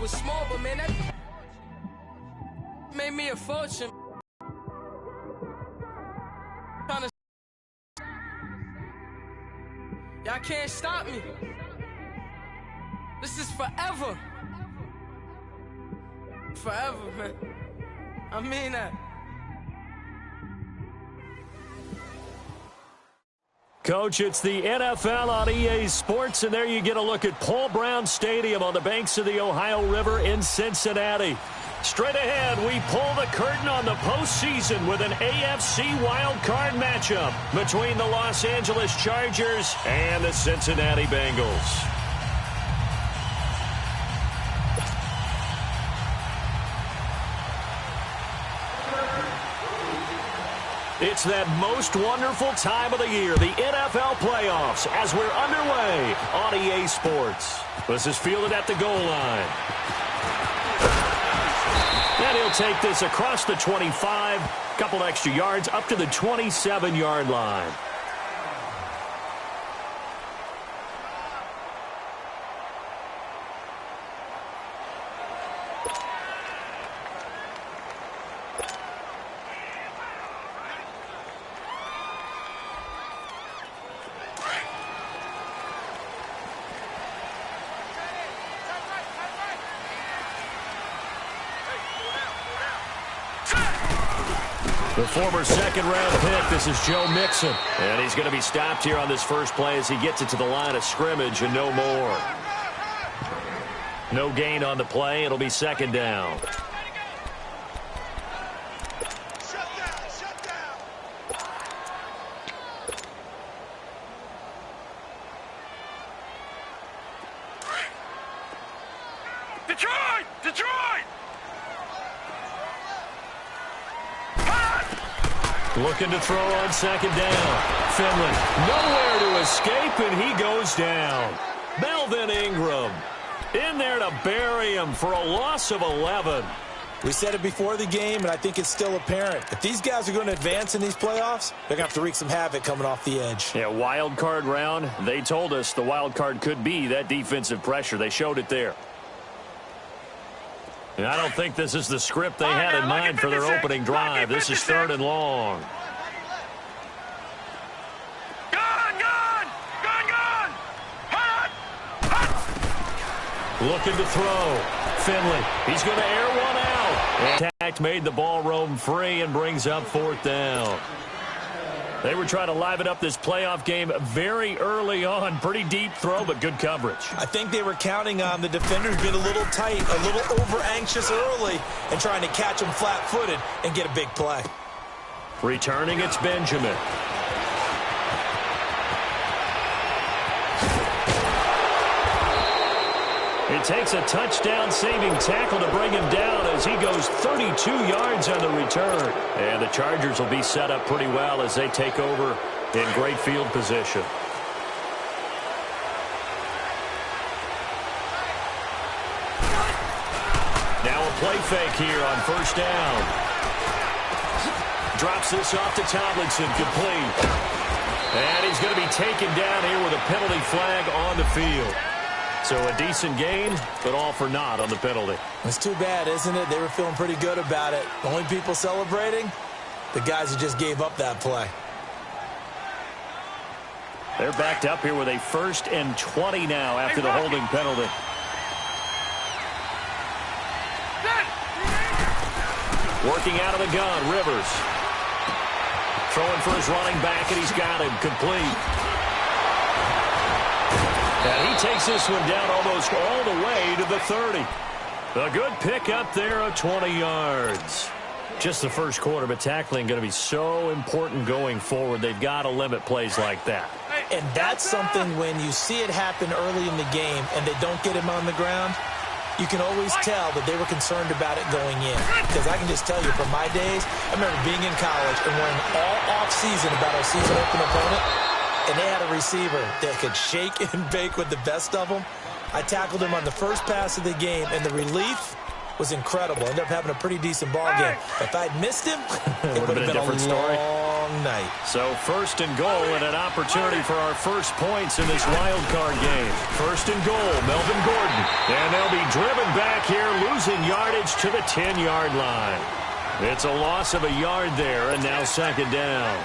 was small, but man, that made me a fortune. Y'all can't stop me. This is forever. Forever, man. I mean that. Coach, it's the NFL on EA Sports, and there you get a look at Paul Brown Stadium on the banks of the Ohio River in Cincinnati. Straight ahead, we pull the curtain on the postseason with an AFC wildcard matchup between the Los Angeles Chargers and the Cincinnati Bengals. It's that most wonderful time of the year, the NFL playoffs, as we're underway on EA Sports. This is fielded at the goal line. And he'll take this across the 25, couple extra yards up to the 27-yard line. The former second-round pick, this is Joe Mixon. And he's going to be stopped here on this first play as he gets it to the line of scrimmage and no more. No gain on the play. It'll be second down. Looking to throw on second down. Finley, nowhere to escape, and he goes down. Melvin Ingram in there to bury him for a loss of 11. We said it before the game, and I think it's still apparent. If these guys are going to advance in these playoffs, they're going to have to wreak some havoc coming off the edge. Yeah, wild card round. They told us the wild card could be that defensive pressure. They showed it there. And I don't think this is the script they had in mind for their opening drive. This is third and long. Looking to throw. Finley, he's going to air one out. Contact made the ball roam free and brings up fourth down. They were trying to liven up this playoff game very early on. Pretty deep throw, but good coverage. I think they were counting on the defenders being a little tight, a little over-anxious early, and trying to catch them flat-footed and get a big play. Returning, it's Benjamin. It takes a touchdown-saving tackle to bring him down as he goes 32 yards on the return. And the Chargers will be set up pretty well as they take over in great field position. Now a play fake here on first down. Drops this off to Tomlinson, complete. And he's going to be taken down here with a penalty flag on the field. So a decent gain, but all for naught on the penalty. It's too bad, isn't it? They were feeling pretty good about it. The only people celebrating, the guys who just gave up that play. They're backed up here with a 1st and 20 now after the holding penalty. Working out of the gun, Rivers. Throwing for his running back, and he's got him complete. And he takes this one down almost all the way to the 30. A good pick up there of 20 yards. Just the first quarter, but tackling going to be so important going forward. They've got to limit plays like that. And that's something when you see it happen early in the game and they don't get him on the ground, you can always tell that they were concerned about it going in. Because I can just tell you from my days, I remember being in college and worrying all off-season about our season-open opponent. And they had a receiver that could shake and bake with the best of them. I tackled him on the first pass of the game, and the relief was incredible. Ended up having a pretty decent ball game. If I'd missed him, it would have been a different story. Long night. So first and goal and an opportunity for our first points in this wild card game. First and goal, Melvin Gordon. And they'll be driven back here, losing yardage to the 10-yard line. It's a loss of a yard there, and now second down.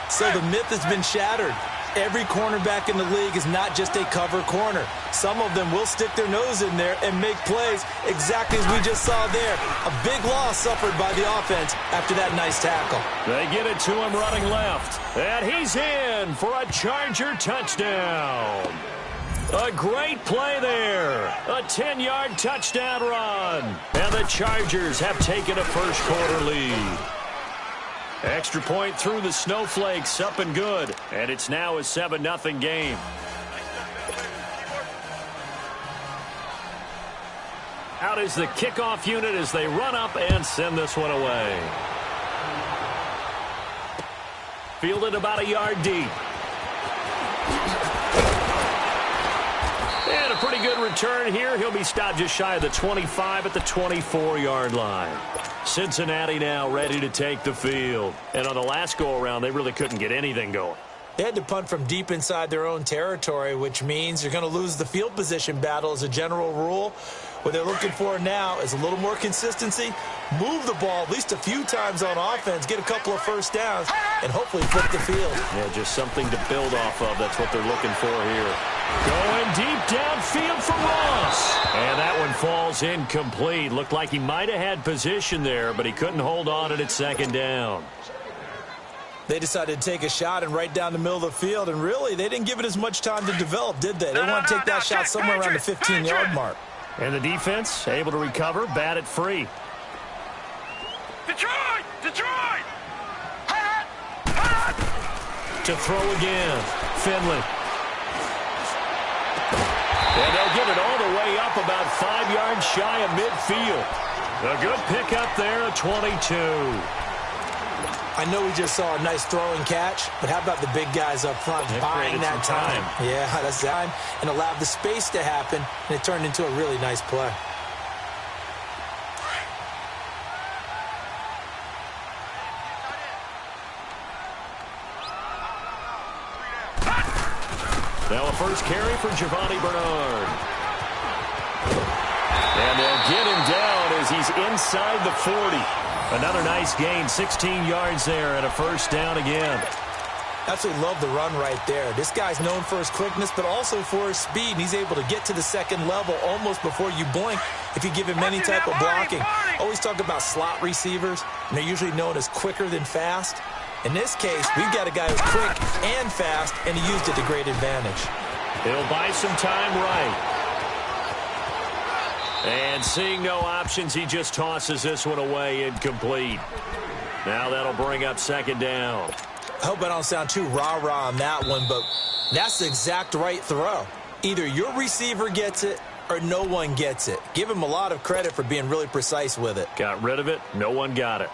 So the myth has been shattered. Every cornerback in the league is not just a cover corner. Some of them will stick their nose in there and make plays exactly as we just saw there. A big loss suffered by the offense after that nice tackle. They get it to him running left. And he's in for a Charger touchdown. A great play there. A 10-yard touchdown run. And the Chargers have taken a first-quarter lead. Extra point through the Snowflakes, up and good. And it's now a 7-0 game. Out is the kickoff unit as they run up and send this one away. Fielded about a yard deep. And a pretty good return here. He'll be stopped just shy of the 25 at the 24-yard line. Cincinnati now ready to take the field. And on the last go-around, they really couldn't get anything going. They had to punt from deep inside their own territory, which means you're going to lose the field position battle as a general rule. What they're looking for now is a little more consistency, move the ball at least a few times on offense, get a couple of first downs, and hopefully flip the field. Yeah, just something to build off of. That's what they're looking for here. Going deep downfield for Ross. And that one falls incomplete. Looked like he might have had position there, but he couldn't hold on at second down. They decided to take a shot and right down the middle of the field, and really, they didn't give it as much time to develop, did they? They want to take that shot somewhere around the 15-yard mark. And the defense able to recover, bat it free. Detroit! Detroit! To throw again, Finley. And they'll get it all the way up about 5 yards shy of midfield. A good pickup there, a 22. I know we just saw a nice throwing catch, but how about the big guys up front buying that time? Yeah, that's time, and allowed the space to happen, and it turned into a really nice play. Now a first carry for Giovanni Bernard. And they'll get him down as he's inside the 40. Another nice gain, 16 yards there and a first down again. Absolutely love the run right there. This guy's known for his quickness, but also for his speed. And he's able to get to the second level almost before you blink if you give him any type of blocking. Always talk about slot receivers, and they're usually known as quicker than fast. In this case, we've got a guy who's quick and fast, and he used it to great advantage. He'll buy some time right. And seeing no options, he just tosses this one away incomplete. Now that'll bring up second down. I hope I don't sound too rah-rah on that one, but that's the exact right throw. Either your receiver gets it or no one gets it. Give him a lot of credit for being really precise with it. Got rid of it. No one got it.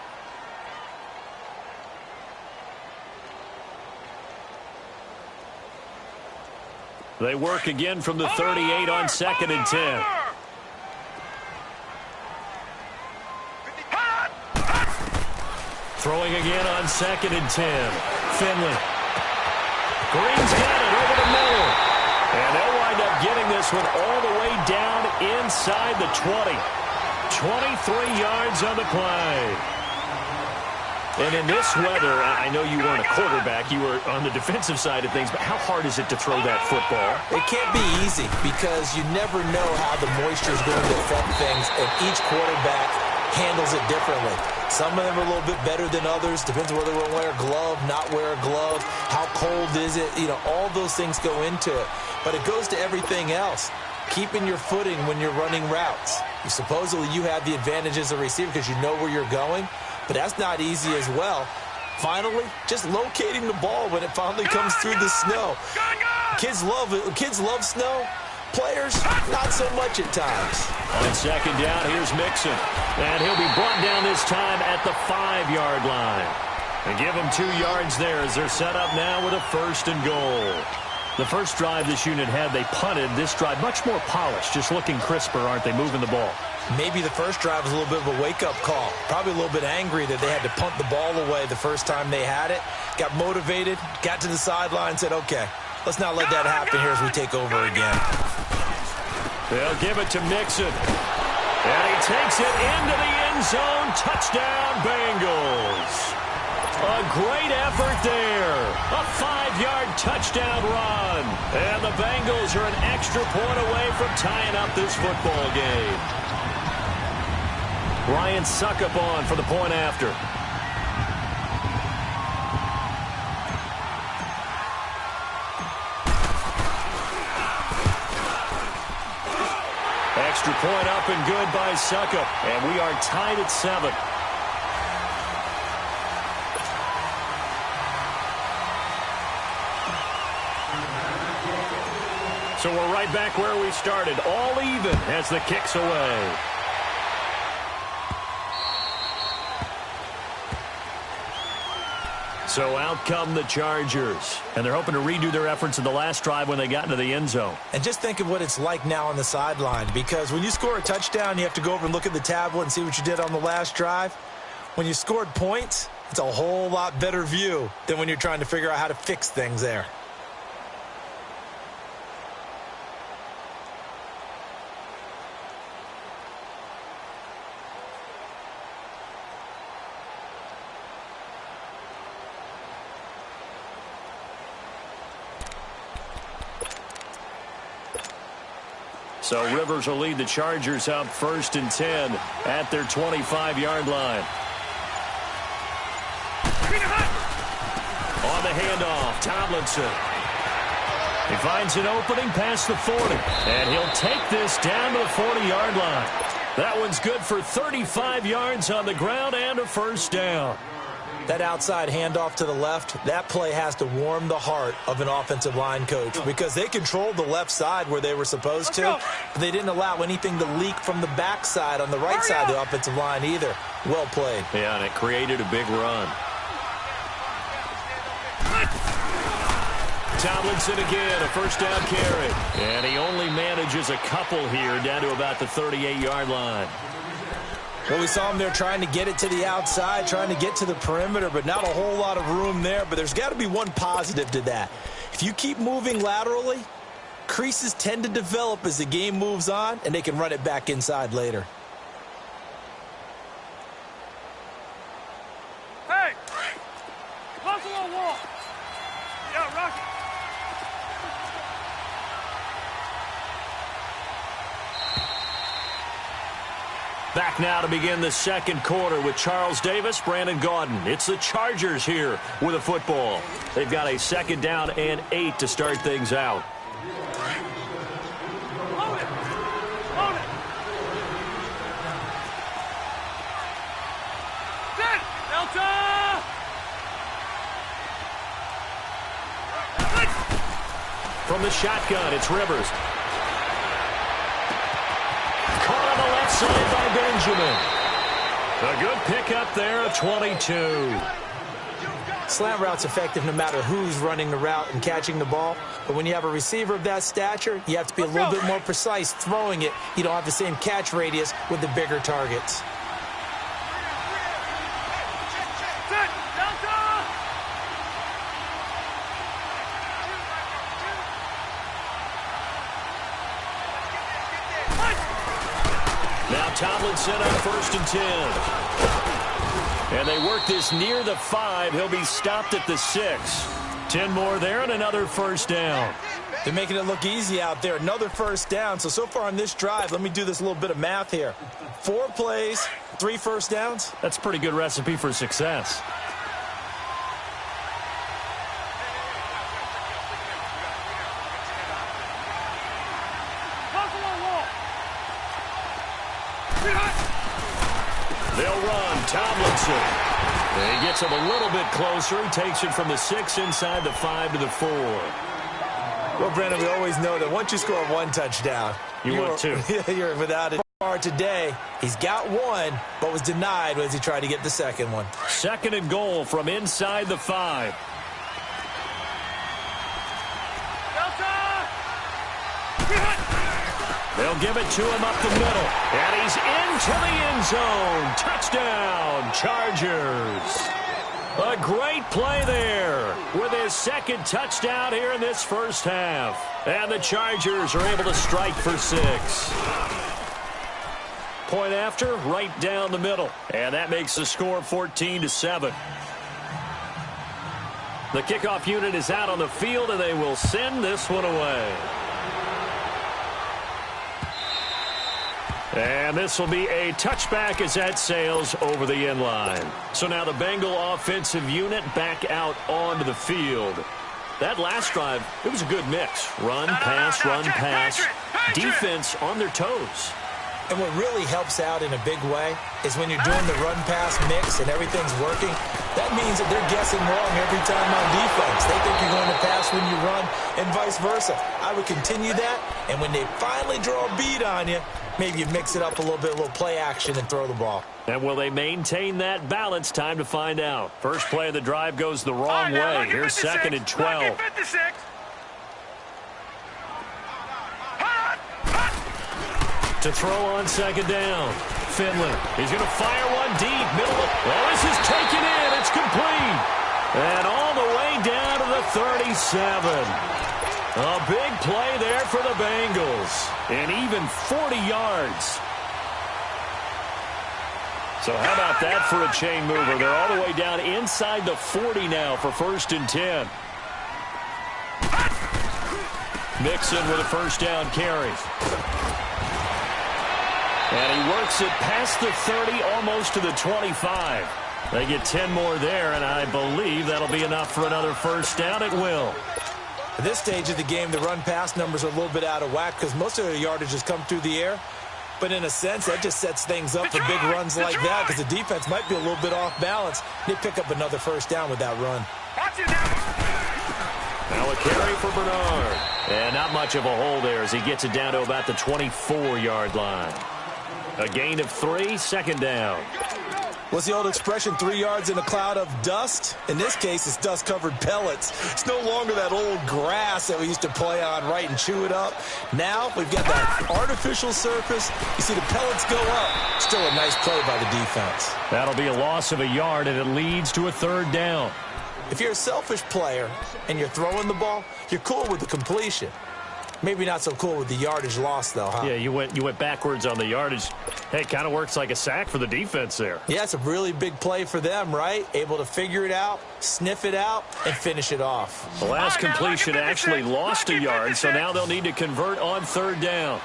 They work again from the 38 on second and 10. Throwing again on second and 10. Finley. Green's got it over the middle. And they'll wind up getting this one all the way down inside the 20. 23 yards on the play. And in this weather, I know you weren't a quarterback. You were on the defensive side of things, but how hard is it to throw that football? It can't be easy because you never know how the moisture is going to affect things, and each quarterback handles it differently. Some of them are a little bit better than others. Depends whether they wear a glove, not wear a glove. How cold is it? You know, all those things go into it. But it goes to everything else. Keeping your footing when you're running routes. Supposedly you have the advantage as a receiver because you know where you're going. But that's not easy as well. Finally, just locating the ball when it finally comes through the snow. Kids love it. Kids love snow. Players, not so much at times. On second down, here's Mixon. And he'll be brought down this time at the 5-yard line. And give them 2 yards there as they're set up now with a first and goal. The first drive this unit had, they punted. This drive, much more polished, just looking crisper, aren't they, moving the ball? Maybe the first drive was a little bit of a wake-up call. Probably a little bit angry that they had to punt the ball away the first time they had it. Got motivated, got to the sideline, said, okay, let's not let that happen here as we take over again. They'll give it to Mixon. And he takes it into the end zone. Touchdown, Bengals. A great effort there. A 5-yard touchdown run. And the Bengals are an extra point away from tying up this football game. Ryan Suckup on for the point after. Extra point up and good by Suckup. And we are tied at 7. So we're right back where we started, all even as the kick's away. So out come the Chargers, and they're hoping to redo their efforts in the last drive when they got into the end zone. And just think of what it's like now on the sideline, because when you score a touchdown, you have to go over and look at the tablet and see what you did on the last drive. When you scored points, it's a whole lot better view than when you're trying to figure out how to fix things there. So Rivers will lead the Chargers up 1st and 10 at their 25-yard line. On the handoff, Tomlinson. He finds an opening past the 40, and he'll take this down to the 40-yard line. That one's good for 35 yards on the ground and a first down. That outside handoff to the left, that play has to warm the heart of an offensive line coach because they controlled the left side where they were supposed to, but they didn't allow anything to leak from the backside on the right side of the offensive line either. Well played. Yeah, and it created a big run. Tomlinson again, a first down carry. And he only manages a couple here down to about the 38-yard line. Well, we saw him there trying to get it to the outside, trying to get to the perimeter, but not a whole lot of room there. But there's got to be one positive to that. If you keep moving laterally, creases tend to develop as the game moves on, and they can run it back inside later. Hey! Buffalo Wall! Yeah, Rocky! Back now to begin the second quarter with Charles Davis, Brandon Gaudin. It's the Chargers here with a football. They've got a 2nd down and 8 to start things out. Hold it! Hold it! Set! Delta! From the shotgun, it's Rivers. Caught on the left side by Benjamin. A good pickup there of 22. Slant route's effective no matter who's running the route and catching the ball. But when you have a receiver of that stature, you have to be a little bit more precise throwing it. You don't have the same catch radius with the bigger targets. Set! Delta! Now Tomlinson on 1st and 10. And they work this near the 5. He'll be stopped at the 6. 10 more there and another first down. They're making it look easy out there. Another first down. So far on this drive, let me do this little bit of math here. 4 plays, 3 first downs. That's a pretty good recipe for success. They'll run. Tomlinson. He gets him a little bit closer. He takes it from the 6 inside the 5 to the 4. Well, Brandon, we always know that once you score 1 touchdown, you want 2. You're without it. Today, he's got 1, but was denied as he tried to get the second one. 2nd and goal from inside the 5. They'll give it to him up the middle. And he's into the end zone. Touchdown, Chargers. A great play there with his second touchdown here in this first half. And the Chargers are able to strike for 6. Point after, right down the middle. And that makes the score 14-7. The kickoff unit is out on the field, and they will send this one away. And this will be a touchback as that sails over the end line. So now the Bengal offensive unit back out onto the field. That last drive, it was a good mix. Run, pass, run, pass. Defense on their toes. And what really helps out in a big way is when you're doing the run-pass mix and everything's working, that means that they're guessing wrong every time on defense. They think you're going to pass when you run and vice versa. I would continue that, and when they finally draw a bead on you, maybe you mix it up a little bit, a little play action, and throw the ball. And will they maintain that balance? Time to find out. First play of the drive goes the wrong way. Here's 2nd and 12. To throw on 2nd down. Finley. He's going to fire one deep. Middle. Oh, this is taken in. It's complete. And all the way down to the 37. A big play there for the Bengals. And even 40 yards. So how about that for a chain mover? They're all the way down inside the 40 now for 1st and 10. Mixon with a first down carry. And he works it past the 30, almost to the 25. They get 10 more there, and I believe that'll be enough for another first down. It will. At this stage of the game, the run-pass numbers are a little bit out of whack because most of their yardage has come through the air. But in a sense, that just sets things up for big runs like that because the defense might be a little bit off balance. They pick up another first down with that run. Now a carry for Bernard. And not much of a hole there as he gets it down to about the 24-yard line. A gain of 3, 2nd down. What's the old expression, 3 yards in a cloud of dust? In this case, it's dust-covered pellets. It's no longer that old grass that we used to play on, right, and chew it up. Now we've got that artificial surface. You see the pellets go up. Still a nice play by the defense. That'll be a loss of a yard, and it leads to a 3rd down. If you're a selfish player and you're throwing the ball, you're cool with the completion. Maybe not so cool with the yardage loss, though, huh? Yeah, you went backwards on the yardage. Hey, it kind of works like a sack for the defense there. Yeah, it's a really big play for them, right? Able to figure it out, sniff it out, and finish it off. The last completion actually lost a yard, so now they'll need to convert on 3rd down.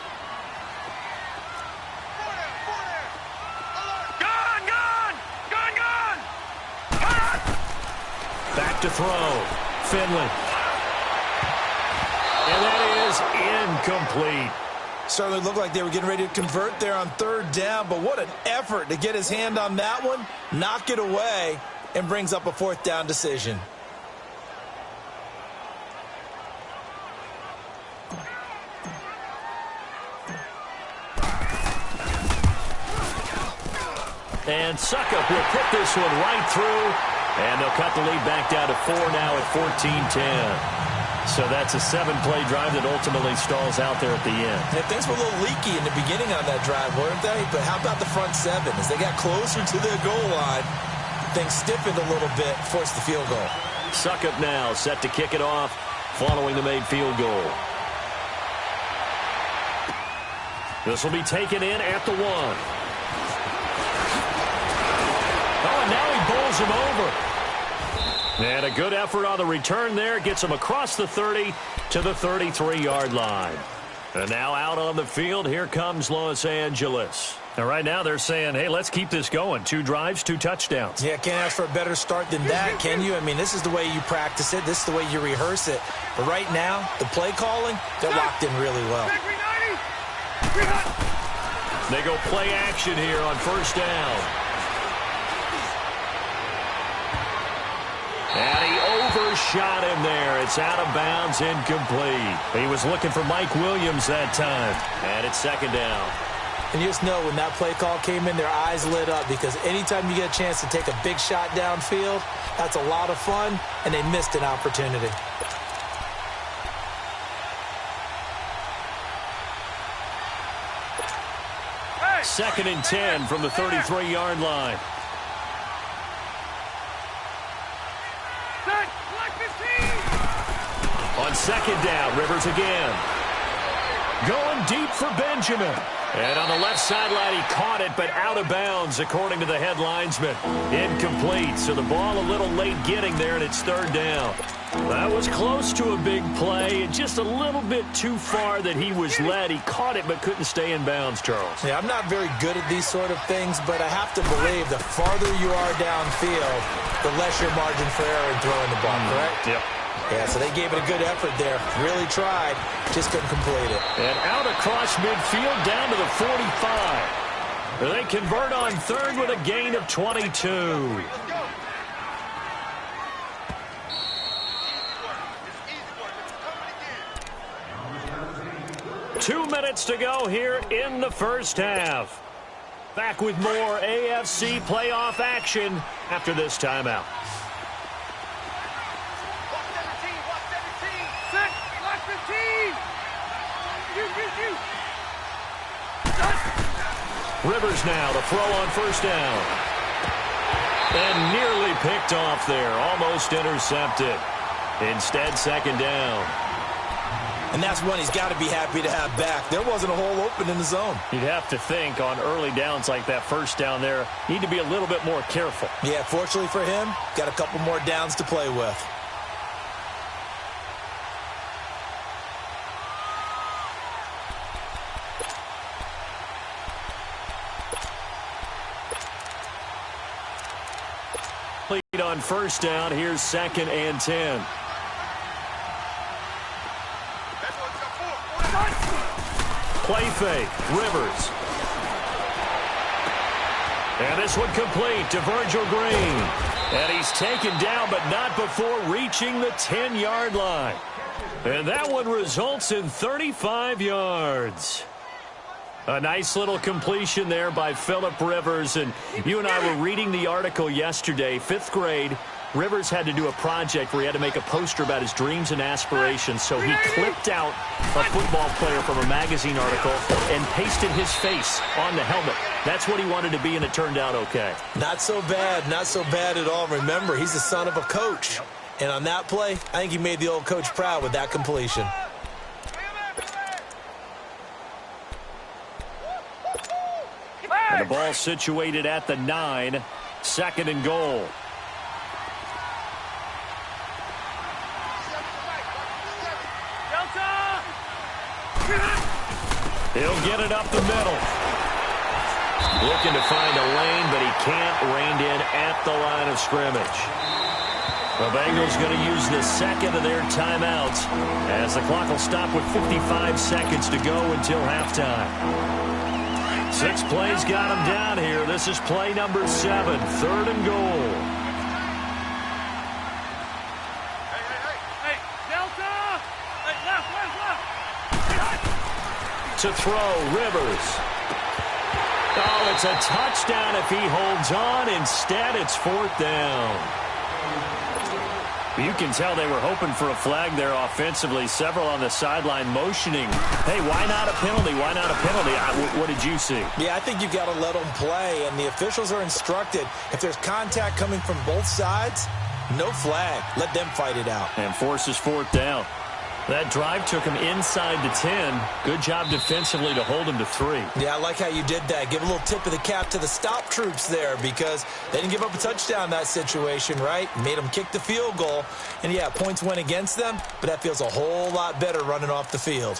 Back to throw. Finley. And that is incomplete. Certainly looked like they were getting ready to convert there on 3rd down, but what an effort to get his hand on that one, knock it away, and brings up a 4th down decision. And Suckup will put this one right through, and they'll cut the lead back down to 4 now at 14-10. So that's a 7-play drive that ultimately stalls out there at the end. And things were a little leaky in the beginning on that drive, weren't they? But how about the front 7? As they got closer to their goal line, things stiffened a little bit, forced the field goal. Suckup now set to kick it off following the made field goal. This will be taken in at the 1. Oh, and now he bowls him over. And a good effort on the return there. Gets him across the 30 to the 33-yard line. And now out on the field, here comes Los Angeles. And right now they're saying, hey, let's keep this going. 2 drives, 2 touchdowns. Yeah, can't ask for a better start than that, can you? I mean, this is the way you practice it. This is the way you rehearse it. But right now, the play calling, they're locked in really well. They go play action here on 1st down. And he overshot him there. It's out of bounds, incomplete. He was looking for Mike Williams that time. And it's 2nd down. And you just know when that play call came in, their eyes lit up because anytime you get a chance to take a big shot downfield, that's a lot of fun, and they missed an opportunity. 2nd and 10 from the 33-yard line. Set. Black 15. On 2nd down, Rivers again. Going deep for Benjamin. And on the left sideline, he caught it, but out of bounds, according to the head linesman. Incomplete, so the ball a little late getting there, and it's 3rd down. That was close to a big play, and just a little bit too far that he was led. He caught it, but couldn't stay in bounds, Charles. Yeah, I'm not very good at these sort of things, but I have to believe the farther you are downfield, the less your margin for error in throwing the ball, correct? Yep. Yeah, so they gave it a good effort there. Really tried, just couldn't complete it. And out across midfield, down to the 45. They convert on 3rd with a gain of 22. 2 minutes to go here in the first half. Back with more AFC playoff action after this timeout. Set. Black 15. You. Rivers now to throw on 1st down. And nearly picked off there. Almost intercepted. Instead, 2nd down. And that's one he's got to be happy to have back. There wasn't a hole open in the zone. You'd have to think on early downs like that 1st down there, need to be a little bit more careful. Yeah, fortunately for him, got a couple more downs to play with. Lead on 1st down. Here's 2nd and 10. Play fake. Rivers. And this one complete to Virgil Green. And he's taken down, but not before reaching the 10-yard line. And that one results in 35 yards. A nice little completion there by Phillip Rivers. And you and I were reading the article yesterday, 5th grade. Rivers had to do a project where he had to make a poster about his dreams and aspirations, so he clipped out a football player from a magazine article and pasted his face on the helmet. That's what he wanted to be, and it turned out okay. Not so bad at all. Remember, he's the son of a coach. And on that play, I think he made the old coach proud with that completion. And the ball situated at the 9, 2nd and goal. He'll get it up the middle. Looking to find a lane, but he can't. Reined in at the line of scrimmage. The Bengals going to use the 2nd of their timeouts as the clock will stop with 55 seconds to go until halftime. 6 plays got him down here. This is play number 7, 3rd and goal. Hey, Delta! Hey, left. To throw, Rivers. Oh, it's a touchdown if he holds on. Instead, it's 4th down. You can tell they were hoping for a flag there offensively. Several on the sideline motioning. Hey, why not a penalty? Why not a penalty? What did you see? Yeah, I think you've got to let them play, and the officials are instructed. If there's contact coming from both sides, no flag. Let them fight it out. And forces 4th down. That drive took him inside the 10. Good job defensively to hold him to 3. Yeah, I like how you did that. Give a little tip of the cap to the stop troops there because they didn't give up a touchdown in that situation, right? Made them kick the field goal. And, yeah, points went against them, but that feels a whole lot better running off the field.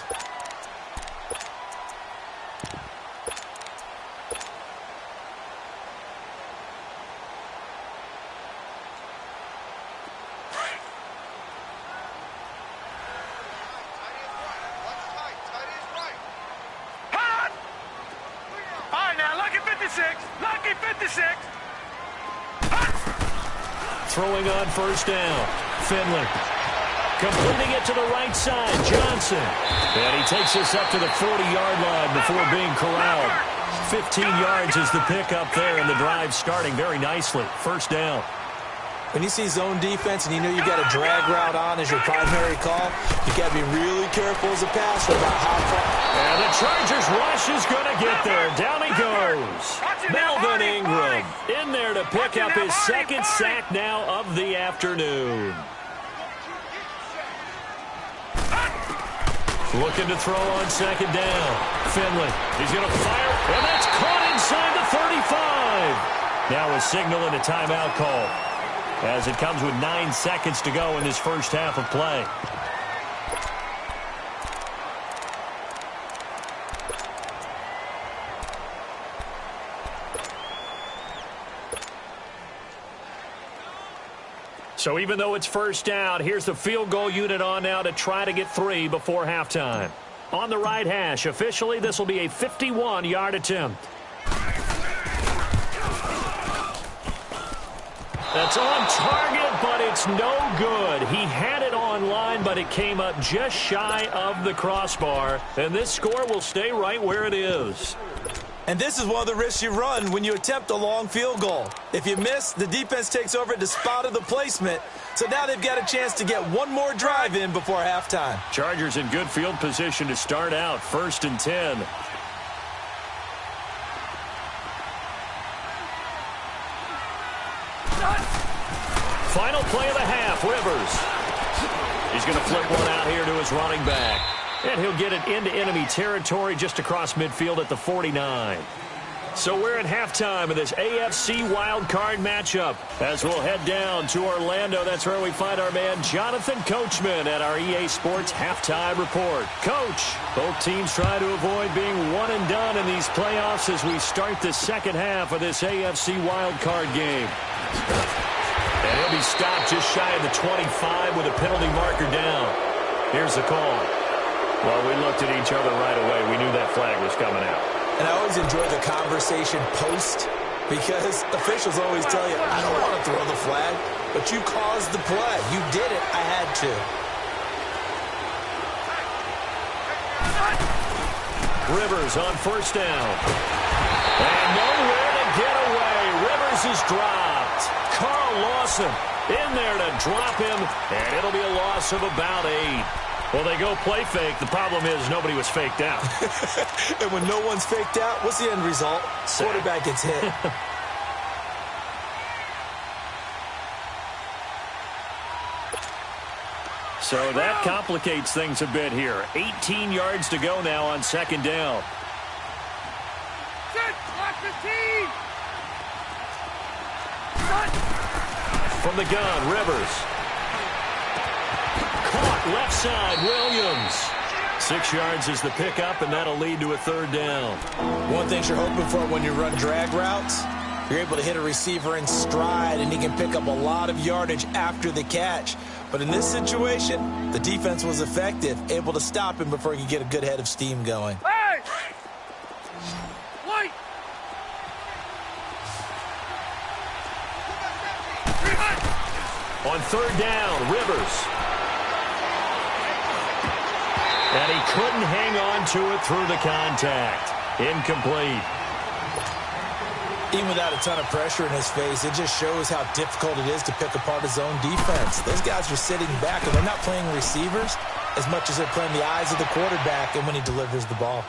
Throwing on 1st down. Finley. Completing it to the right side. Johnson. And he takes us up to the 40-yard line before being corralled. 15 yards is the pickup there, and the drive starting very nicely. 1st down. When you see zone defense and you know you got a drag route on as your primary call, you got to be really careful as a passer about how far. And the Chargers rush is going to get there. Down he goes. goes. Melvin Ingram in there to pick up his second sack now of the afternoon. Looking to throw on second down. Finley, he's going to fire, and that's caught inside the 35. Now a signal and a timeout call, as it comes with 9 seconds to go in this first half of play. So even though it's first down, here's the field goal unit on now to try to get 3 before halftime. On the right hash, officially, this will be a 51-yard attempt. That's on target, but it's no good. He had it on line, but it came up just shy of the crossbar. And this score will stay right where it is. And this is one of the risks you run when you attempt a long field goal. If you miss, the defense takes over at the spot of the placement. So now they've got a chance to get one more drive in before halftime. Chargers in good field position to start out, 1st and 10. Final play of the half, Rivers. He's going to flip one out here to his running back. And he'll get it into enemy territory just across midfield at the 49. So we're at halftime of this AFC wildcard matchup. As we'll head down to Orlando, that's where we find our man Jonathan Coachman at our EA Sports Halftime Report. Coach, both teams try to avoid being one and done in these playoffs as we start the second half of this AFC wildcard game. And he'll be stopped just shy of the 25 with a penalty marker down. Here's the call. Well, we looked at each other right away. We knew that flag was coming out. And I always enjoy the conversation post because officials always tell you, I don't want to throw the flag, but you caused the play. You did it. I had to. Rivers on first down. And nowhere to get away. Rivers is dropped. Carl Lawson in there to drop him, and it'll be a loss of about 8. Well, they go play fake. The problem is nobody was faked out. And when no one's faked out, what's the end result? Quarterback gets hit. So that complicates things a bit here. 18 yards to go now on second down. Set, lock 15. From the gun, Rivers. Caught left side, Williams. 6 yards is the pickup, and that'll lead to a third down. One thing you're hoping for when you run drag routes, you're able to hit a receiver in stride, and he can pick up a lot of yardage after the catch. But in this situation, the defense was effective, able to stop him before he could get a good head of steam going. Hey! White! On third down, Rivers. And he couldn't hang on to it through the contact. Incomplete. Even without a ton of pressure in his face, it just shows how difficult it is to pick apart his own defense. Those guys are sitting back, and they're not playing receivers as much as they're playing the eyes of the quarterback and when he delivers the ball.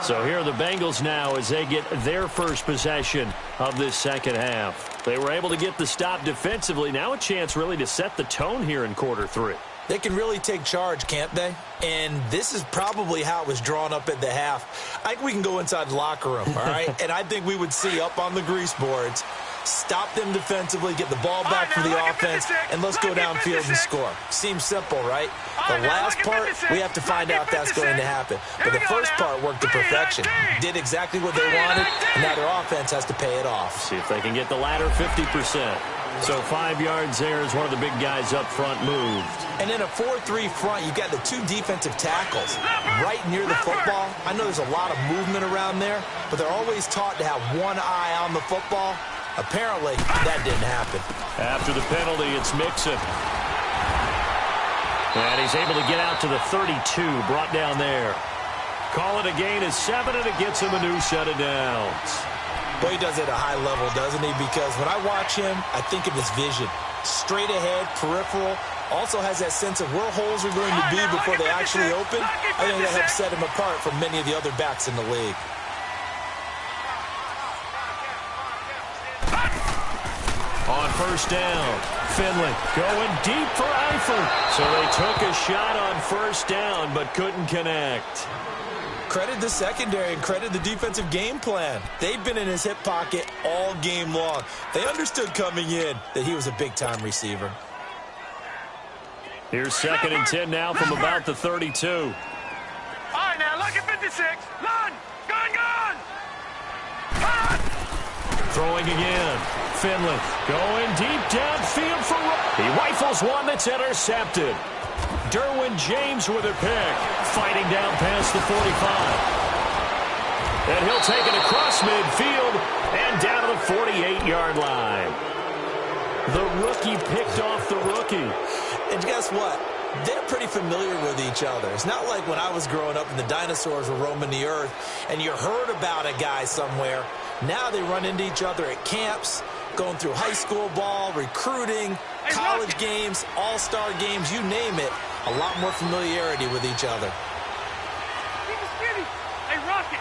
So here are the Bengals now as they get their first possession of this second half. They were able to get the stop defensively. Now a chance really to set the tone here in quarter 3. They can really take charge, can't they? And this is probably how it was drawn up at the half. I think we can go inside the locker room, all right? And I think we would see up on the grease boards, stop them defensively, get the ball back for the offense, and let's go downfield and score. Seems simple, right? The last part, we have to find out if that's going to happen. But the first part worked to perfection. Did exactly what they wanted, and now their offense has to pay it off. See if they can get the latter 50%. So 5 yards there as one of the big guys up front moved. And in a 4-3 front, you've got the 2 defensive tackles right near the football. I know there's a lot of movement around there, but they're always taught to have one eye on the football. Apparently, that didn't happen. After the penalty, it's Mixon. And he's able to get out to the 32, brought down there. Call it a gain of 7, and it gets him a new set of downs. Boy, he does it at a high level, doesn't he? Because when I watch him, I think of his vision. Straight ahead, peripheral, Also has that sense of where holes are going to be before they actually open. I think that helps set him apart from many of the other backs in the league. On first down, Finley going deep for Eifert. So they took a shot on first down but couldn't connect. Credit the secondary and credit the defensive game plan. They've been in his hip pocket all game long. They understood coming in that he was a big-time receiver. Here's 2nd and 10 now from about the 32. All right, now look at 56. Run! Gun! Throwing again. Finley going deep downfield for... He rifles one that's intercepted. Derwin James with a pick. Fighting down past the 45. And he'll take it across midfield and down to the 48-yard line. The rookie picked off the rookie. And guess what? They're pretty familiar with each other. It's not like when I was growing up and the dinosaurs were roaming the earth and you heard about a guy somewhere. Now they run into each other at camps, going through high school ball, recruiting, college games, all-star games, you name it. A lot more familiarity with each other. Hey, Rocket!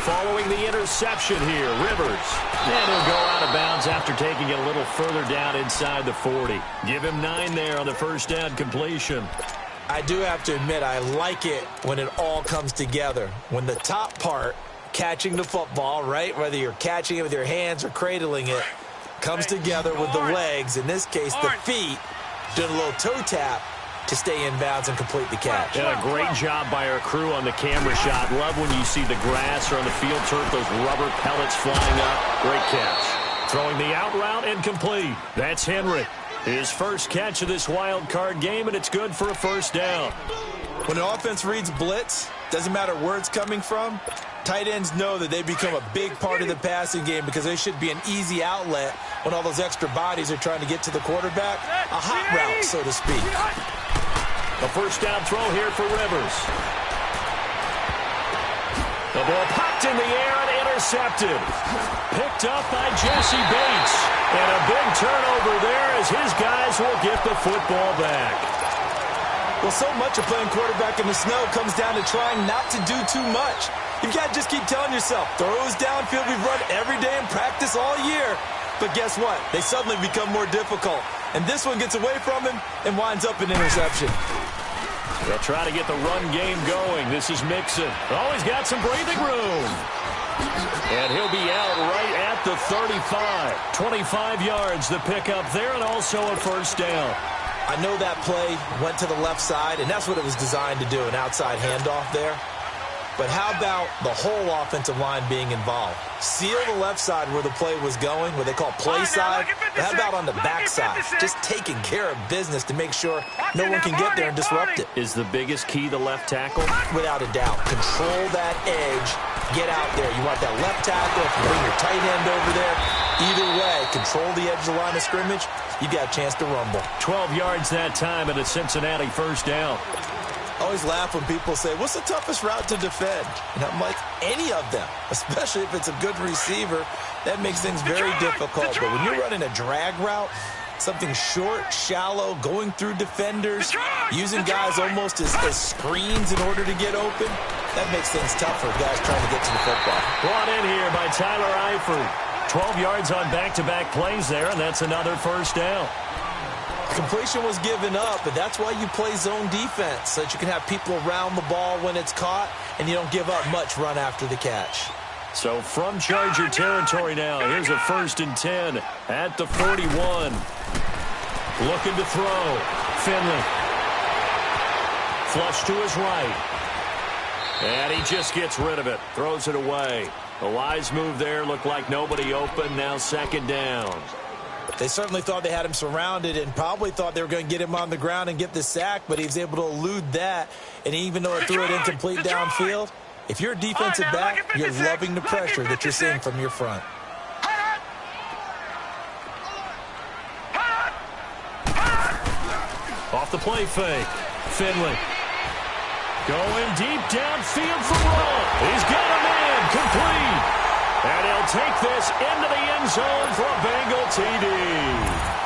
Following the interception here, Rivers. And he'll go out of bounds after taking it a little further down inside the 40. Give him 9 there on the first down completion. I do have to admit, I like it when it all comes together. When the top part, catching the football, right, whether you're catching it with your hands or cradling it, comes together with the legs, in this case the feet, doing a little toe tap to stay in bounds and complete the catch. And a great job by our crew on the camera shot. Love when you see the grass or on the field turf, those rubber pellets flying up. Great catch. Throwing the out route and complete. That's Henry. His first catch of this wild card game, and it's good for a first down. When an offense reads blitz, doesn't matter where it's coming from, tight ends know that they become a big part of the passing game because they should be an easy outlet when all those extra bodies are trying to get to the quarterback. A hot route, so to speak. A first down throw here for Rivers. The ball popped in the air and intercepted. Picked up by Jesse Bates. And a big turnover there as his guys will get the football back. Well, so much of playing quarterback in the snow comes down to trying not to do too much. You've got to just keep telling yourself, throws downfield we've run every day in practice all year. But guess what? They suddenly become more difficult. And this one gets away from him and winds up an interception. They'll try to get the run game going. This is Mixon. Oh, he's got some breathing room. And he'll be out right at the 35. 25 yards, the pickup there, and also a first down. I know that play went to the left side, and that's what it was designed to do, an outside handoff there. But how about the whole offensive line being involved? Seal the left side where the play was going, what they call play side. But how about on the back side? Just taking care of business to make sure no one can get there and disrupt it. Is the biggest key the left tackle? Without a doubt. Control that edge. Get out there. You want that left tackle. If you bring your tight end over there, either way, control the edge of the line of scrimmage, you got a chance to rumble. 12 yards that time and a Cincinnati first down. I always laugh when people say, what's the toughest route to defend? And I'm like, any of them, especially if it's a good receiver. That makes things very difficult. But when you're running a drag route, something short, shallow, going through defenders, using guys almost as screens in order to get open, that makes things tough for guys trying to get to the football. Brought in here by Tyler Eifert. 12 yards on back-to-back plays there, and that's another first down. Completion was given up, but that's why you play zone defense, so that you can have people around the ball when it's caught, and you don't give up much run after the catch. So from Charger territory now, here's a 1st and 10 at the 41. Looking to throw. Finley. Flush to his right. And he just gets rid of it. Throws it away. A wise move there. Looked like nobody open. Now 2nd down. They certainly thought they had him surrounded and probably thought they were going to get him on the ground and get the sack, but he was able to elude that. And even though it threw it incomplete downfield, if you're a defensive back, you're loving the pressure that you're seeing from your front. Off the play fake. Finley. Going deep downfield for Rowe. He's got a man. Complete. And he'll take this into the end zone for a Bengal TD.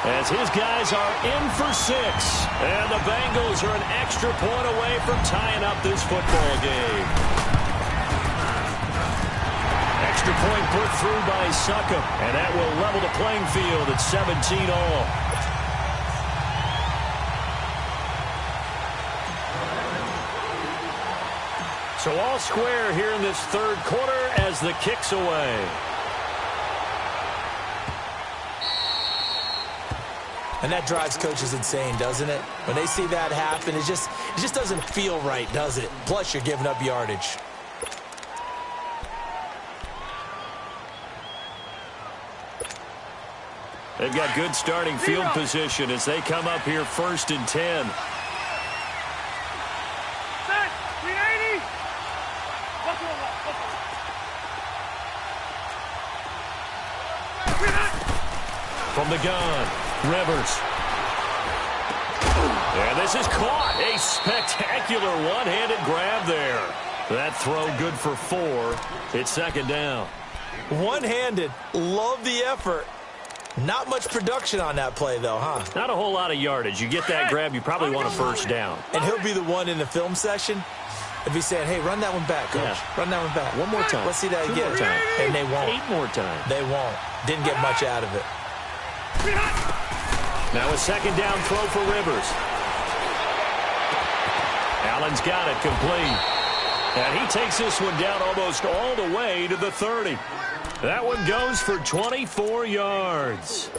As his guys are in for 6. And the Bengals are an extra point away from tying up this football game. Extra point put through by Succop. And that will level the playing field at 17 all. So all square here in this third quarter as the kick's away. And that drives coaches insane, doesn't it? When they see that happen, it just doesn't feel right, does it? Plus, you're giving up yardage. They've got good starting field position as they come up here 1st and 10. From the gun, Rivers. And this is caught. A spectacular one-handed grab there. That throw good for 4. It's 2nd down. One-handed. Love the effort. Not much production on that play, though, huh? Not a whole lot of yardage. You get that grab, you probably want a 1st down. And he'll be the one in the film session if he's saying, hey, run that one back, coach. Yeah. Run that one back. One more time. Let's see that 2 again. more time. And they won't. 8 more times. They won't. Didn't get much out of it. Now a 2nd down throw for Rivers. Allen's got it complete. And he takes this one down almost all the way to the 30. That one goes for 24 yards.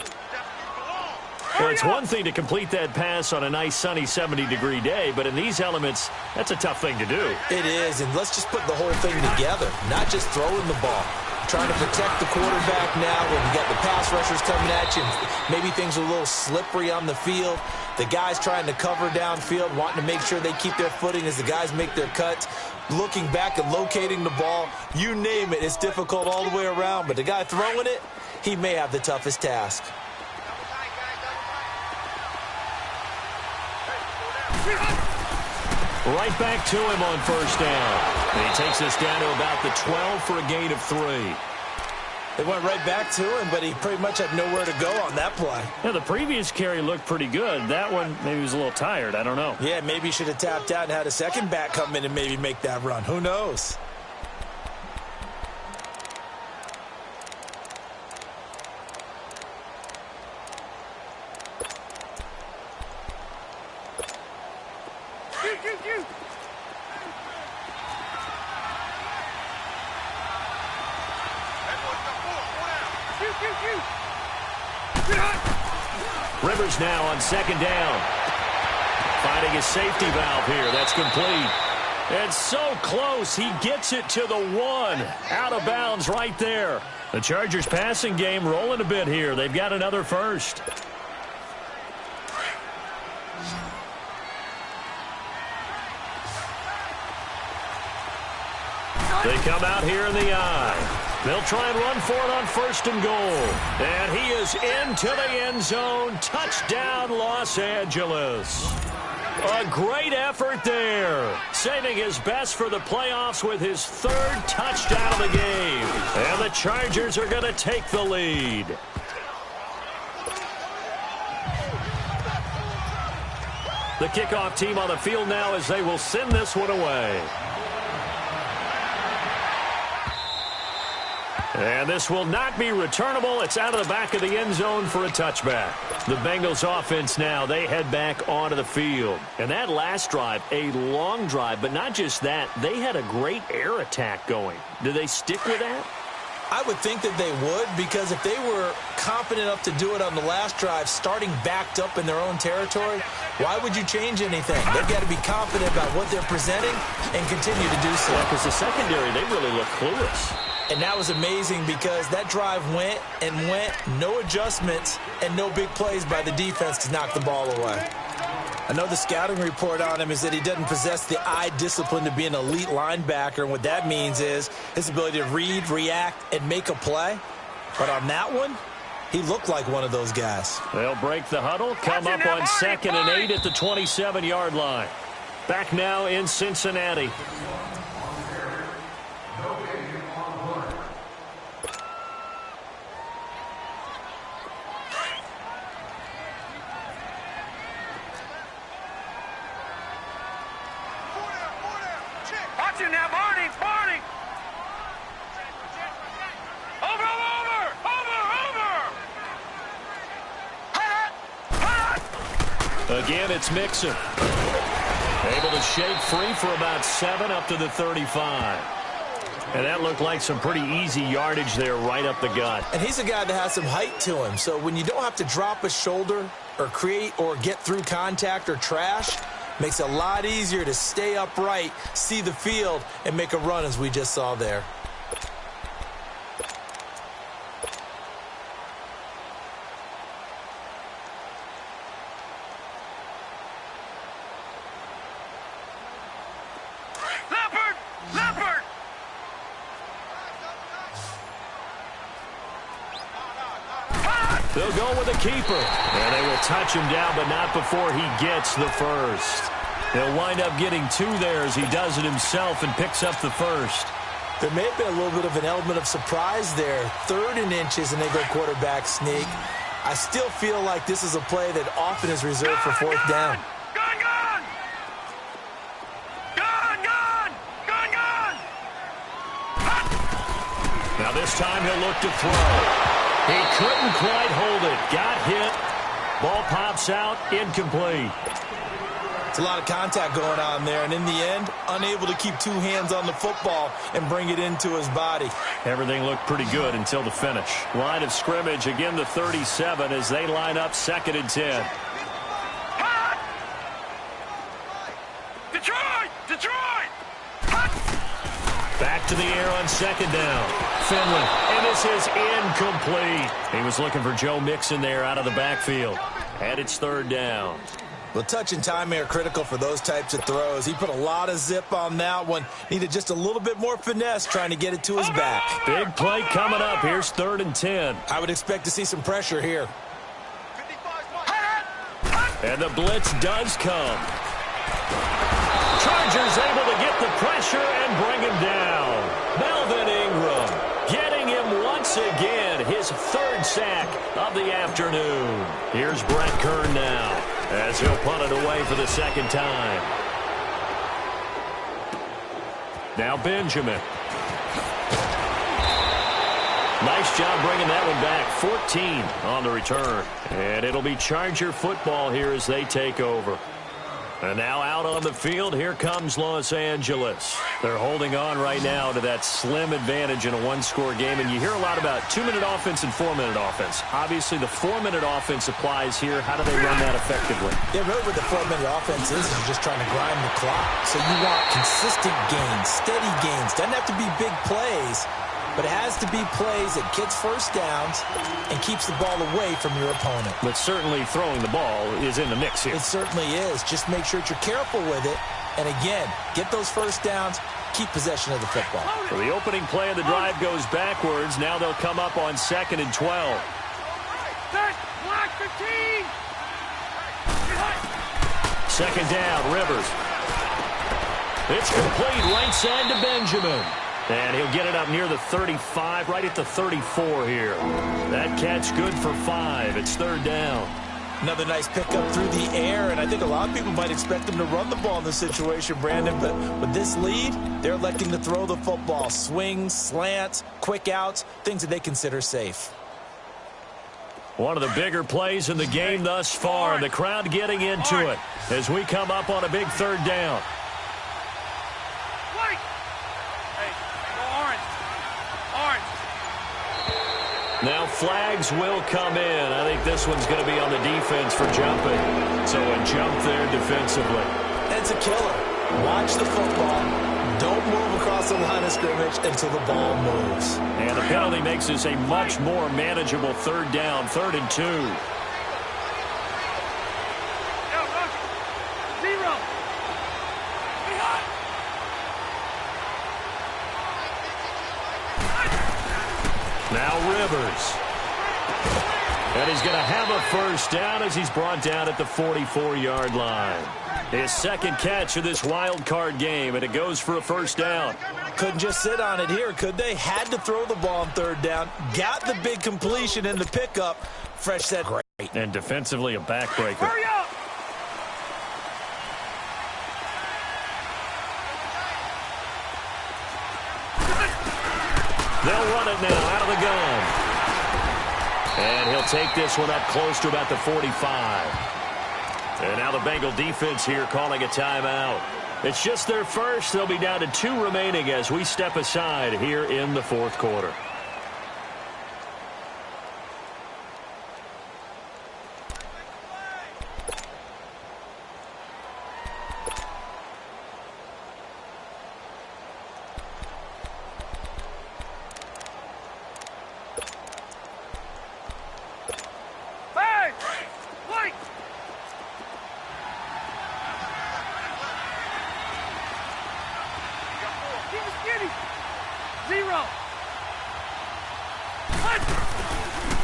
Well, it's one thing to complete that pass on a nice sunny 70-degree day, but in these elements, that's a tough thing to do. It is, and let's just put the whole thing together, not just throwing the ball. Trying to protect the quarterback now when you got the pass rushers coming at you. Maybe things are a little slippery on the field. The guys trying to cover downfield, wanting to make sure they keep their footing as the guys make their cuts. Looking back and locating the ball, you name it, it's difficult all the way around. But the guy throwing it, he may have the toughest task. Right back to him on 1st down. And he takes us down to about the 12 for a gain of 3. They went right back to him, but he pretty much had nowhere to go on that play. Yeah, the previous carry looked pretty good. That one, maybe he was a little tired. I don't know. Yeah, maybe he should have tapped out and had a second back come in and maybe make that run. Who knows? Rivers now on 2nd down. Finding his safety valve here. That's complete. And so close. He gets it to the 1. Out of bounds right there. The Chargers passing game rolling a bit here. They've got another 1st. They come out here in the eye. They'll try and run for it on 1st and goal. And he is into the end zone. Touchdown, Los Angeles. A great effort there. Saving his best for the playoffs with his 3rd touchdown of the game. And the Chargers are going to take the lead. The kickoff team on the field now as they will send this one away. And this will not be returnable. It's out of the back of the end zone for a touchback. The Bengals offense now, they head back onto the field. And that last drive, a long drive, but not just that, they had a great air attack going. Do they stick with that? I would think that they would, because if they were confident enough to do it on the last drive, starting backed up in their own territory, why would you change anything? They've got to be confident about what they're presenting and continue to do so. Because the secondary, they really look clueless. And that was amazing because that drive went and went, no adjustments, and no big plays by the defense to knock the ball away. I know the scouting report on him is that he doesn't possess the eye discipline to be an elite linebacker, and what that means is his ability to read, react, and make a play. But on that one, he looked like one of those guys. They'll break the huddle, come up on 2nd and 8 at the 27-yard line. Back now in Cincinnati. Got you now, Barney! Barney! Over! Again, it's Mixon. Able to shake free for about 7 up to the 35. And that looked like some pretty easy yardage there right up the gut. And he's a guy that has some height to him. So when you don't have to drop a shoulder or create or get through contact or trash, makes it a lot easier to stay upright, see the field, and make a run as we just saw there. They'll go with a keeper. And they will touch him down, but not before he gets the first. They'll wind up getting 2 there as he does it himself and picks up the first. There may have been a little bit of an element of surprise there. 3rd and inches, and they go quarterback sneak. I still feel like this is a play that often is reserved for 4th down. Now this time he'll look to throw. He couldn't quite hold it. Got hit. Ball pops out. Incomplete. It's a lot of contact going on there, and in the end, unable to keep 2 hands on the football and bring it into his body. Everything looked pretty good until the finish. Line of scrimmage, again the 37 as they line up 2nd and 10. Detroit! Back to the air on 2nd down. Finley, and this is incomplete. He was looking for Joe Mixon there out of the backfield. And it's 3rd down. Well, touch and timing are critical for those types of throws. He put a lot of zip on that one. Needed just a little bit more finesse trying to get it to his back. Big play coming up. Here's 3rd and 10. I would expect to see some pressure here. And the blitz does come. Chargers able to get the pressure and bring him down. Melvin Ingram getting him once again, his 3rd sack of the afternoon. Here's Brett Kern now as he'll punt it away for the 2nd time. Now Benjamin. Nice job bringing that one back. 14 on the return. And it'll be Charger football here as they take over. And now out on the field, here comes Los Angeles. They're holding on right now to that slim advantage in a 1-score game. And you hear a lot about 2-minute offense and 4-minute offense. Obviously, the 4-minute offense applies here. How do they run that effectively? Yeah, really what the 4-minute offense is just trying to grind the clock. So you want consistent gains, steady gains. Doesn't have to be big plays, but it has to be plays that gets 1st downs and keeps the ball away from your opponent. But certainly throwing the ball is in the mix here. It certainly is. Just make sure that you're careful with it. And again, get those 1st downs, keep possession of the football. So the opening play of the drive goes backwards. Now they'll come up on 2nd and 12. Black 15! 2nd down, Rivers. It's complete right side to Benjamin. And he'll get it up near the 35, right at the 34 here. That catch good for 5. It's 3rd down. Another nice pickup through the air, and I think a lot of people might expect them to run the ball in this situation, Brandon, but with this lead, they're electing to throw the football. Swings, slants, quick outs, things that they consider safe. One of the bigger plays in the game thus far, and the crowd getting into it as we come up on a big 3rd down. Now flags will come in. I think this one's going to be on the defense for jumping. So a jump there defensively. It's a killer. Watch the football. Don't move across the line of scrimmage until the ball moves. And the penalty makes this a much more manageable 3rd down, 3rd and 2. Now Rivers. And he's going to have a 1st down as he's brought down at the 44-yard line. His 2nd catch of this wild card game, and it goes for a 1st down. Couldn't just sit on it here, could they? Had to throw the ball on 3rd down. Got the big completion in the pickup. Fresh set. Great. And defensively a backbreaker. Hurry up! They'll run it now out of the gun. And he'll take this one up close to about the 45. And now the Bengal defense here calling a timeout. It's just their first. They'll be down to 2 remaining as we step aside here in the fourth quarter.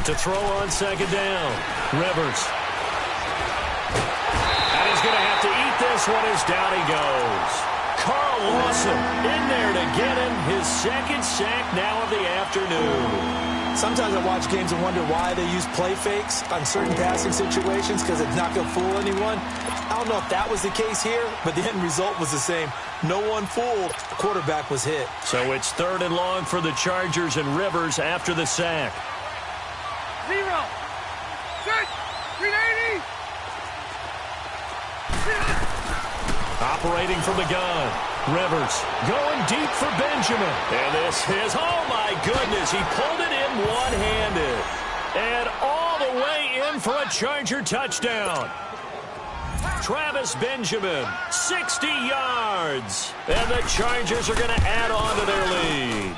To throw on second down. Rivers. And he's going to have to eat this one as down he goes. Carl Lawson in there to get him his second sack now of the afternoon. Sometimes I watch games and wonder why they use play fakes on certain passing situations because it's not going to fool anyone. I don't know if that was the case here, but the end result was the same. No one fooled. The quarterback was hit. So it's 3rd and long for the Chargers and Rivers after the sack. 0, 6, 380. Operating from the gun. Rivers going deep for Benjamin. And this is, oh my goodness, he pulled it in one-handed. And all the way in for a Charger touchdown. Travis Benjamin, 60 yards. And the Chargers are going to add on to their lead.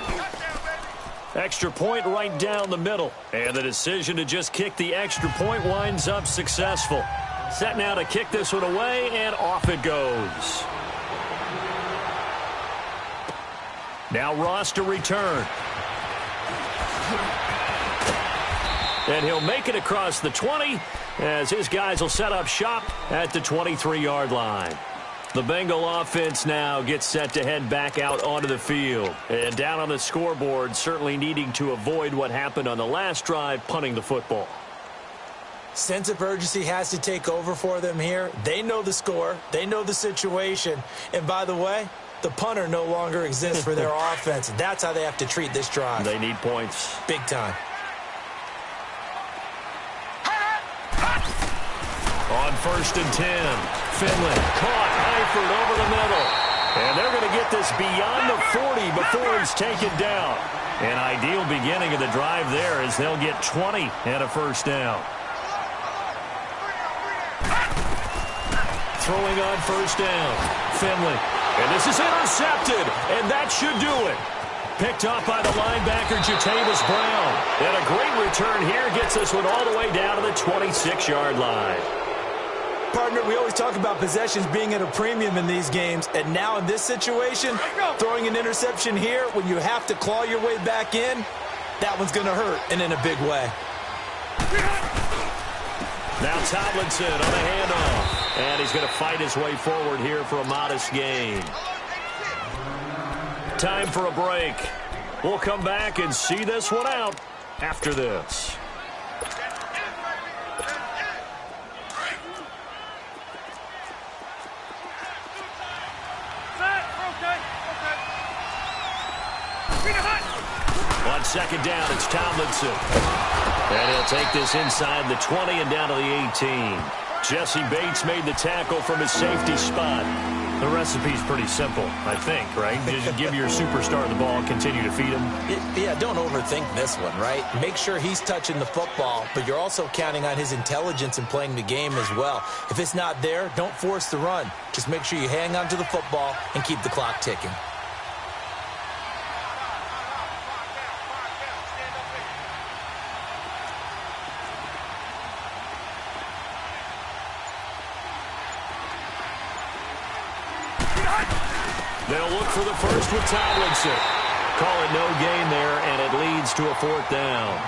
Extra point right down the middle. And the decision to just kick the extra point winds up successful. Set now to kick this one away, and off it goes. Now Ross to return. And he'll make it across the 20 as his guys will set up shop at the 23-yard line. The Bengal offense now gets set to head back out onto the field. And down on the scoreboard, certainly needing to avoid what happened on the last drive, punting the football. Sense of urgency has to take over for them here. They know the score. They know the situation. And by the way, the punter no longer exists for their offense. That's how they have to treat this drive. They need points. Big time. On 1st and 10, Finley caught Eifert over the middle. And they're going to get this beyond the 40 before he's taken down. An ideal beginning of the drive there as they'll get 20 and a first down. Throwing on 1st down, Finley. And this is intercepted, and that should do it. Picked up by the linebacker, Jatavis Brown. And a great return here gets this one all the way down to the 26-yard line. Partner, we always talk about possessions being at a premium in these games, and now in this situation, throwing an interception here when you have to claw your way back in, that one's going to hurt, and in a big way. Now Tomlinson on the handoff, and he's going to fight his way forward here for a modest gain. Time for a break. We'll come back and see this one out after this. On 2nd down, it's Tomlinson. And he'll take this inside the 20 and down to the 18. Jesse Bates made the tackle from his safety spot. The recipe's pretty simple, I think, right? Just give your superstar the ball and continue to feed him. Yeah, don't overthink this one, right? Make sure he's touching the football, but you're also counting on his intelligence in playing the game as well. If it's not there, don't force the run. Just make sure you hang on to the football and keep the clock ticking. They'll look for the first with Tomlinson. Call it no gain there, and it leads to a 4th down.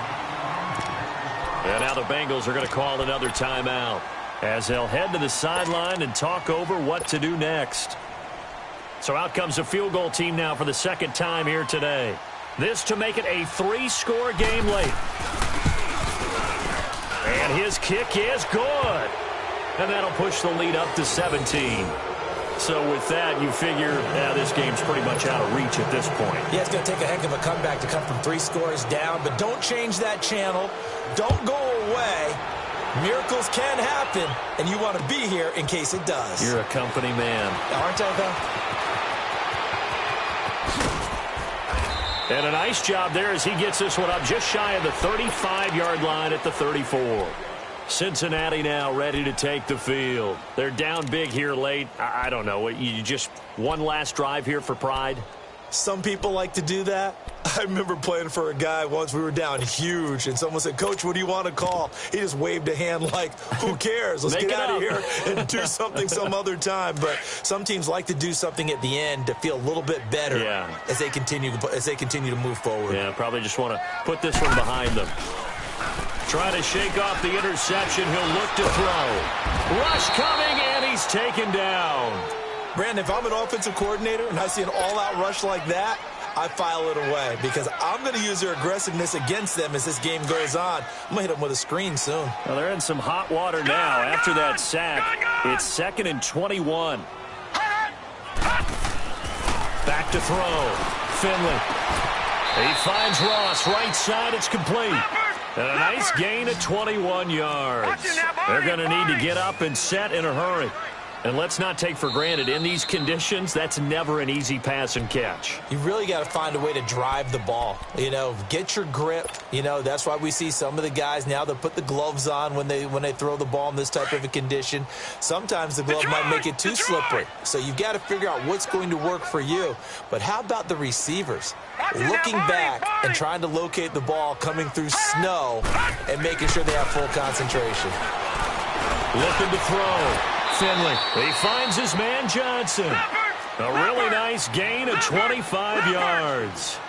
And now the Bengals are going to call another timeout as they'll head to the sideline and talk over what to do next. So out comes the field goal team now for the 2nd time here today. This to make it a 3-score game late. And his kick is good. And that'll push the lead up to 17. So with that, you figure this game's pretty much out of reach at this point. Yeah, it's going to take a heck of a comeback to come from 3 scores down, but don't change that channel. Don't go away. Miracles can happen, and you want to be here in case it does. You're a company man. Aren't I, though? And a nice job there as he gets this one up just shy of the 35-yard line at the 34. Cincinnati now ready to take the field. They're down big here late. I don't know. You just one last drive here for pride? Some people like to do that. I remember playing for a guy once. We were down huge, and someone said, "Coach, what do you want to call?" He just waved a hand like, who cares? Let's get out of here and do something some other time. But some teams like to do something at the end to feel a little bit better as they continue to move forward. Yeah, probably just want to put this one behind them. Trying to shake off the interception. He'll look to throw. Rush coming, and he's taken down. Brandon, if I'm an offensive coordinator and I see an all-out rush like that, I file it away because I'm going to use their aggressiveness against them as this game goes on. I'm going to hit them with a screen soon. Well, they're in some hot water now. After that sack, it's 2nd and 21. Back to throw. Finley. He finds Ross. Right side, it's complete. And a nice gain of 21 yards. They're going to need to get up and set in a hurry. And let's not take for granted, in these conditions, that's never an easy pass and catch. You really got to find a way to drive the ball. Get your grip. That's why we see some of the guys now that put the gloves on when they throw the ball in this type of a condition. Sometimes the glove might make it too slippery. So you've got to figure out what's going to work for you. But how about the receivers? Looking back and trying to locate the ball coming through snow and making sure they have full concentration. Looking to throw. Finley. He finds his man Johnson. A really nice gain of 25 yards.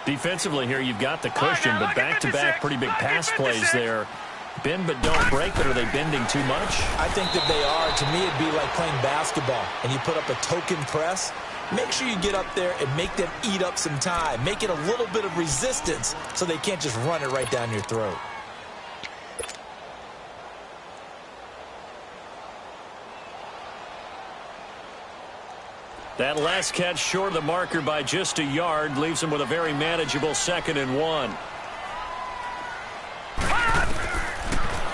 Defensively here, you've got the cushion, but back-to-back pretty big pass plays there. Bend but don't break, but are they bending too much? I think that they are. To me, it'd be like playing basketball, and you put up a token press. Make sure you get up there and make them eat up some time. Make it a little bit of resistance so they can't just run it right down your throat. That last catch short of the marker by just a yard leaves him with a very manageable 2nd and 1.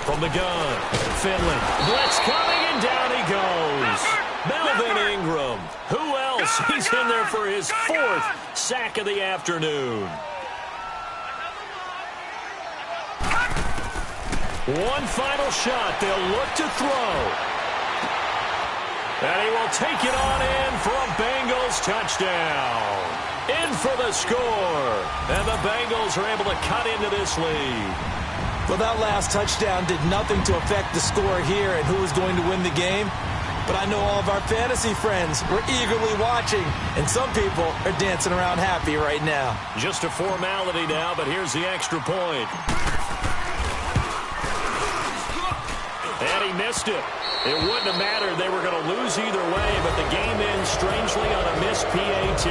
From the gun, Finley. Blitz coming, and down he goes. Melvin Ingram. Who else? He's in there for his 4th sack of the afternoon. One final shot. They'll look to throw. And he will take it on in for a Bengals touchdown. In for the score. And the Bengals are able to cut into this lead. Well, that last touchdown did nothing to affect the score here and who was going to win the game. But I know all of our fantasy friends were eagerly watching, and some people are dancing around happy right now. Just a formality now, but here's the extra point. And he missed it. It wouldn't have mattered. They were going to lose either way, but the game ends strangely on a missed PAT.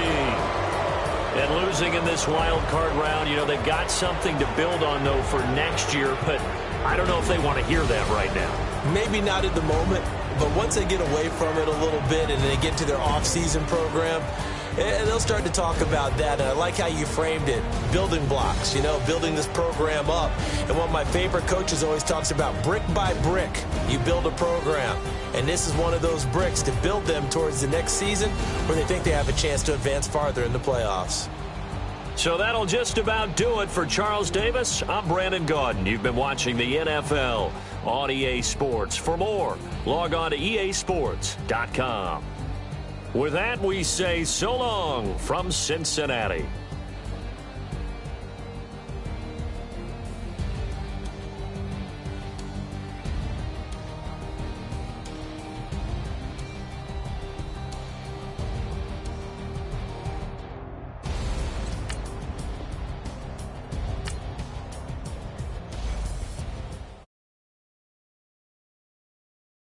And losing in this wild card round, they've got something to build on, though, for next year, but I don't know if they want to hear that right now. Maybe not at the moment, but once they get away from it a little bit and they get to their off-season program, they'll start to talk about that. And I like how you framed it, building blocks, building this program up. And one of my favorite coaches always talks about brick by brick, you build a program. And this is one of those bricks to build them towards the next season where they think they have a chance to advance farther in the playoffs. So that'll just about do it for Charles Davis. I'm Brandon Gaudin. You've been watching the NFL on EA Sports. For more, log on to easports.com. With that, we say so long from Cincinnati.